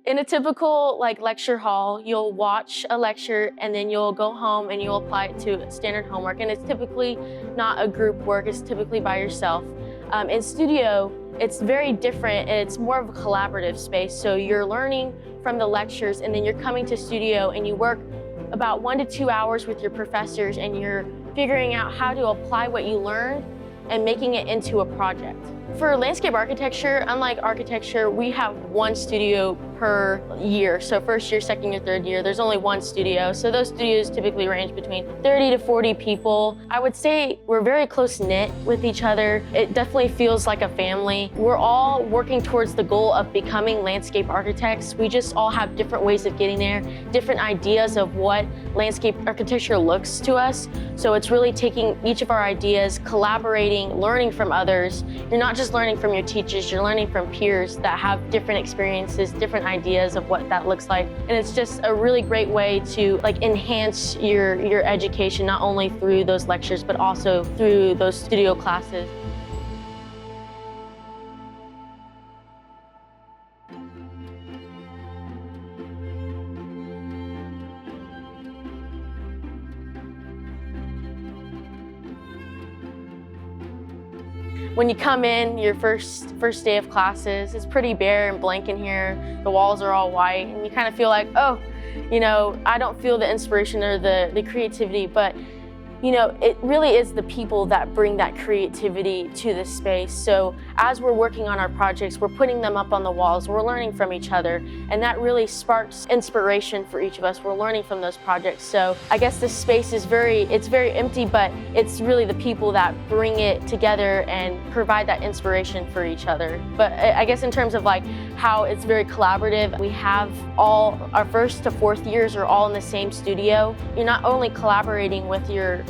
In a typical lecture hall, you'll watch a lecture and then you'll go home and you'll apply it to standard homework. And it's typically not a group work, it's typically by yourself. In studio, it's very different and it's more of a collaborative space. So you're learning from the lectures and then you're coming to studio and you work about 1 to 2 hours with your professors and you're figuring out how to apply what you learned and making it into a project. For landscape architecture, unlike architecture, we have one studio per year. So first year, second year, third year, there's only one studio. So those studios typically range between 30 to 40 people. I would say we're very close-knit with each other. It definitely feels like a family. We're all working towards the goal of becoming landscape architects. We just all have different ways of getting there, different ideas of what landscape architecture looks to us. So it's really taking each of our ideas, collaborating, learning from others. You're not just learning from your teachers, you're learning from peers that have different experiences, different ideas of what that looks like. And it's just a really great way to enhance your education, not only through those lectures, but also through those studio classes. When you come in, your first day of classes, it's pretty bare and blank in here. The walls are all white, and you kind of feel like, oh, I don't feel the inspiration or the creativity, but it really is the people that bring that creativity to this space. So as we're working on our projects, we're putting them up on the walls, we're learning from each other, and that really sparks inspiration for each of us. We're learning from those projects. So I guess this space is very empty, but it's really the people that bring it together and provide that inspiration for each other. But I guess in terms of how it's very collaborative, we have all our first to fourth years are all in the same studio. You're not only collaborating with your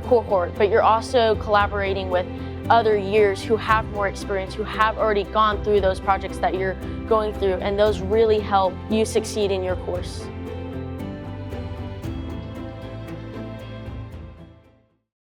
cohort, but you're also collaborating with other years who have more experience, who have already gone through those projects that you're going through, and those really help you succeed in your course.